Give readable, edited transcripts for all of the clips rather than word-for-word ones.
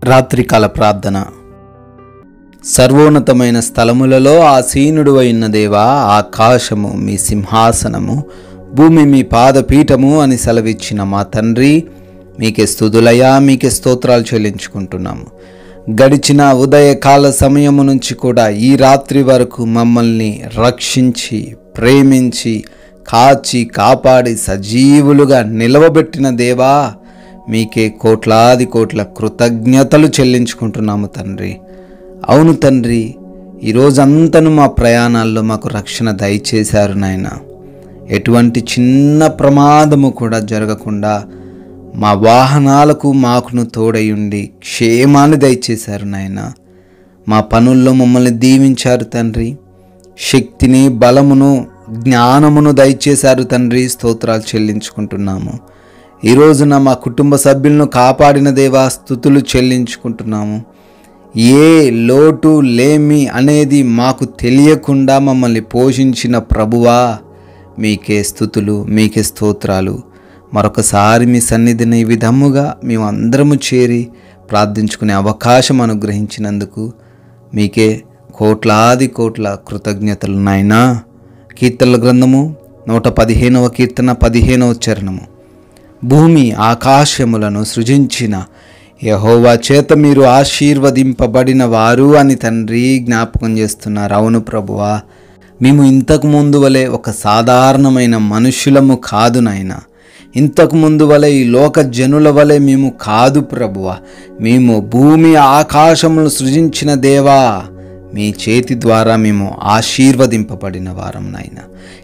రాత్రికాల ప్రార్థన. సర్వోన్నతమైన స్థలములలో ఆసీనుడు అయిన దేవా, ఆకాశము మీ సింహాసనము, భూమి మీ పాదపీఠము అని సెలవిచ్చిన మా తండ్రి, మీకే స్తుతులయ్యా, మీకే స్తోత్రాలు చెల్లించుకుంటున్నాము. గడిచిన ఉదయకాల సమయము నుంచి కూడా ఈ రాత్రి వరకు మమ్మల్ని రక్షించి, ప్రేమించి, కాచి, కాపాడి సజీవులుగా నిలవబెట్టిన దేవా, మీకే కోట్లాది కోట్ల కృతజ్ఞతలు చెల్లించుకుంటున్నాము తండ్రి. అవును తండ్రి, ఈరోజంతను మా ప్రయాణాల్లో మాకు రక్షణ దయచేశారు నాయన. ఎటువంటి చిన్న ప్రమాదము కూడా జరగకుండా మా వాహనాలకు మాకును తోడయుండి క్షేమాన్ని దయచేశారు నాయన. మా పనుల్లో మమ్మల్ని దీవించారు తండ్రి. శక్తిని, బలమును, జ్ఞానమును దయచేశారు తండ్రి. స్తోత్రాలు చెల్లించుకుంటున్నాము. ఈ రోజున మా కుటుంబ సభ్యులను కాపాడిన దేవా, స్తుతులు చెల్లించుకుంటున్నాము. ఏ లోటు లేమి అనేది మాకు తెలియకుండా మమ్మల్ని పోషించిన ప్రభువా, మీకే స్తుతులు, మీకే స్తోత్రాలు. మరొకసారి మీ సన్నిధిని ఈ విధముగా మేము అందరము చేరి ప్రార్థించుకునే అవకాశం అనుగ్రహించినందుకు మీకే కోట్లాది కోట్ల కృతజ్ఞతలు నాయనా. కీర్తనల గ్రంథము 115వ కీర్తన 15వ చరణము. భూమి ఆకాశములను సృజించిన యెహోవా చేత మీరు ఆశీర్వదింపబడిన వారు అని తండ్రి జ్ఞాపకం చేస్తున్నారు. అవును ప్రభువా, మేము ఇంతకు ముందు వలె ఒక సాధారణమైన మనుషులము కాదు నాయన. ఇంతకు ముందు వలె ఈ లోక జనుల వలె మేము కాదు ప్రభువా. మేము భూమి ఆకాశములను సృజించిన దేవా, మీ చేతి ద్వారా మేము ఆశీర్వదింపబడిన వారం నాయన.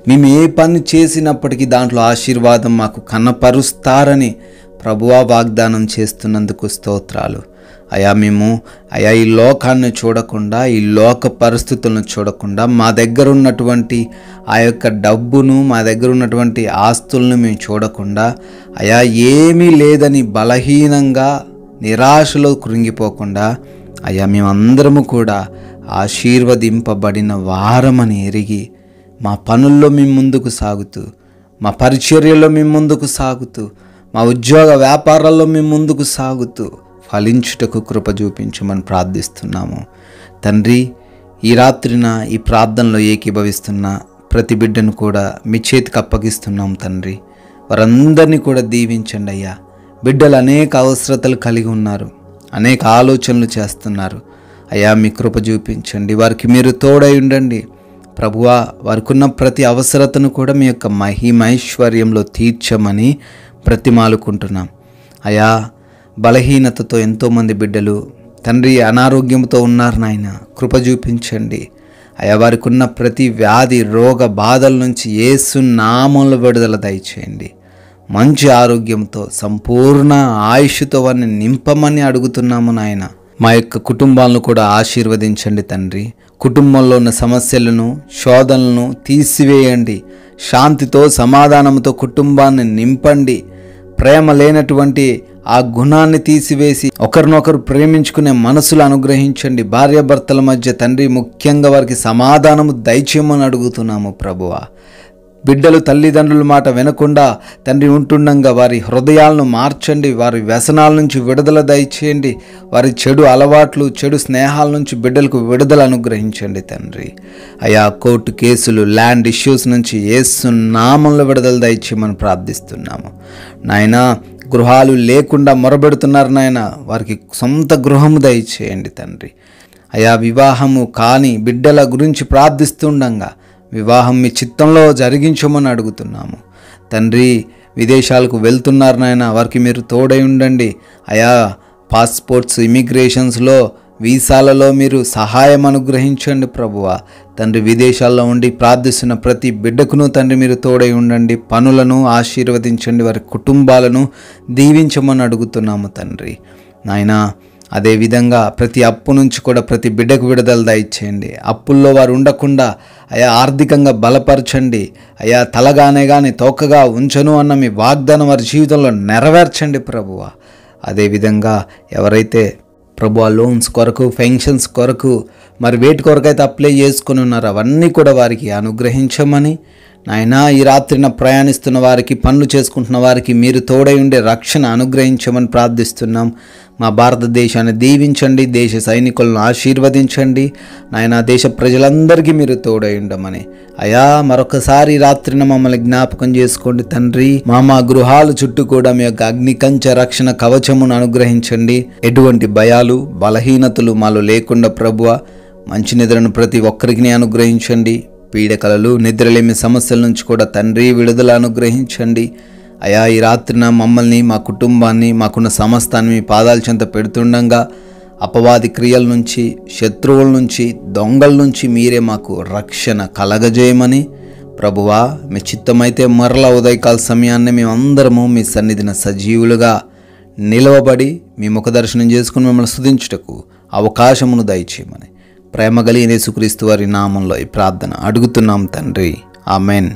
మేము ఏ పని చేసినప్పటికీ దాంట్లో ఆశీర్వాదం మాకు కనపరుస్తారని ప్రభువా వాగ్దానం చేస్తున్నందుకు స్తోత్రాలు. మేము ఈ లోకాన్ని చూడకుండా, ఈ లోక పరిస్థితులను చూడకుండా, మా దగ్గర ఉన్నటువంటి ఆ యొక్క డబ్బును, మా దగ్గర ఉన్నటువంటి ఆస్తులను మేము చూడకుండా, ఏమీ లేదని బలహీనంగా నిరాశలో కృంగిపోకుండా, మేమందరము కూడా ఆశీర్వదింపబడిన వారమని ఎరిగి మా పనుల్లో మేము ముందుకు సాగుతూ, మా పరిచర్యలో మేము ముందుకు సాగుతూ, మా ఉద్యోగ వ్యాపారాల్లో మేము ముందుకు సాగుతూ ఫలించుటకు కృప చూపించమని ప్రార్థిస్తున్నాము తండ్రి. ఈ రాత్రిన ఈ ప్రార్థనలో ఏకీభవిస్తున్న ప్రతి బిడ్డను కూడా మీ చేతికి అప్పగిస్తున్నాం తండ్రి. వారందరినీ కూడా దీవించండి అయ్యా. బిడ్డలు అనేక అవసరతలు కలిగి ఉన్నారు, అనేక ఆలోచనలు చేస్తున్నారు. మీ కృప చూపించండి, వారికి మీరు తోడై ఉండండి ప్రభువా. వారికి ఉన్న ప్రతి అవసరతను కూడా మీ యొక్క మహిమైశ్వర్యంలో తీర్చమని ప్రతిమాలుకుంటున్నాం. బలహీనతతో ఎంతోమంది బిడ్డలు తండ్రి అనారోగ్యంతో ఉన్నారు నాయన. కృప చూపించండి వారికి ఉన్న ప్రతి వ్యాధి, రోగ బాధల నుంచి యేసు నామములో విడుదల దయచేయండి. మంచి ఆరోగ్యంతో, సంపూర్ణ ఆయుష్తో వారిని నింపమని అడుగుతున్నాము నాయన. మా యొక్క కుటుంబాలను కూడా ఆశీర్వదించండి తండ్రి. కుటుంబంలో ఉన్న సమస్యలను, శోధనలను తీసివేయండి. శాంతితో, సమాధానంతో కుటుంబాన్ని నింపండి. ప్రేమ లేనటువంటి ఆ గుణాన్ని తీసివేసి ఒకరినొకరు ప్రేమించుకునే మనసులు అనుగ్రహించండి. భార్యాభర్తల మధ్య తండ్రి ముఖ్యంగా వారికి సమాధానము దయచేయమని అడుగుతున్నాము ప్రభువా. బిడ్డలు తల్లిదండ్రుల మాట వినకుండా తండ్రి ఉంటుండగా వారి హృదయాలను మార్చండి. వారి వ్యసనాల నుంచి విడుదల దయచేయండి. వారి చెడు అలవాట్లు, చెడు స్నేహాల నుంచి బిడ్డలకు విడుదల అనుగ్రహించండి తండ్రి. కోర్టు కేసులు, ల్యాండ్ ఇష్యూస్ నుంచి యేసు నామములో విడుదల దయచేయమని ప్రార్థిస్తున్నాము నాయనా. గృహాలు లేకుండా మొరబెడుతున్నారు నాయన, వారికి సొంత గృహము దయచేయండి తండ్రి. వివాహము కాని బిడ్డల గురించి ప్రార్థిస్తుండగా వివాహం మీ చిత్తంలో జరిగించమని అడుగుతున్నాము తండ్రి. విదేశాలకు వెళ్తున్నారు నాయన, వారికి మీరు తోడై ఉండండి. పాస్పోర్ట్స్, ఇమిగ్రేషన్స్లో, వీసాలలో మీరు సహాయం అనుగ్రహించండి ప్రభువా. తండ్రి విదేశాల్లో ఉండి ప్రార్థిస్తున్న ప్రతి బిడ్డకును తండ్రి మీరు తోడై ఉండండి. పనులను ఆశీర్వదించండి, వారి కుటుంబాలను దీవించమని అడుగుతున్నాము తండ్రి నాయనా. అదేవిధంగా ప్రతి అప్పు నుంచి కూడా ప్రతి బిడ్డకు విడుదల దయచేయండి. అప్పుల్లో వారు ఉండకుండా ఆర్థికంగా బలపరచండి. తలగానే కానీ తోకగా ఉంచను అన్న మీ వాగ్దానం వారి జీవితంలో నెరవేర్చండి ప్రభువా. అదేవిధంగా ఎవరైతే ప్రభువా లోన్స్ కొరకు, పెన్షన్స్ కొరకు, మరి వేటి కొరకైతే అప్లై చేసుకుని ఉన్నారో అవన్నీ కూడా వారికి అనుగ్రహించమని నాయనా, ఈ రాత్రిన ప్రయాణిస్తున్న వారికి, పనులు చేసుకుంటున్న వారికి మీరు తోడై ఉండే రక్షణ అనుగ్రహించమని ప్రార్థిస్తున్నాం. మా భారతదేశాన్ని దీవించండి, దేశ సైనికులను ఆశీర్వదించండి నాయన. దేశ ప్రజలందరికీ మీరు తోడై ఉండమని అయా మరొకసారి రాత్రిన మమ్మల్ని జ్ఞాపకం చేసుకోండి తండ్రి. మా గృహాల చుట్టూ కూడా మీ యొక్క అగ్నికంచ రక్షణ కవచమును అనుగ్రహించండి. ఎటువంటి భయాలు బలహీనతలు మాలో లేకుండా ప్రభువా మంచి నిద్రను ప్రతి ఒక్కరికి అనుగ్రహించండి. పీడకలలు నిద్రలేమి సమస్యల నుంచి కూడా తండ్రి విడుదల అనుగ్రహించండి అయా. ఈ రాత్రిన మమ్మల్ని, మా కుటుంబాన్ని, మాకున్న సమస్తాన్ని మీ పాదాల చెంత పెడుతుండగా అపవాది క్రియల నుంచి, శత్రువుల నుంచి, దొంగల నుంచి మీరే మాకు రక్షణ కలగజేయమని ప్రభువా మీ చిత్తమైతే మరలా ఉదయకాల సమయాన్ని మేమందరము మీ సన్నిధిన సజీవులుగా నిలవబడి మీ ముఖదర్శనం చేసుకుని మిమ్మల్ని స్తుతించుటకు అవకాశమును దయచేయమని ప్రేమ కలిగిన యేసుక్రీస్తు వారి నామంలో ఈ ప్రార్థన అడుగుతున్నాం తండ్రి. ఆమెన్.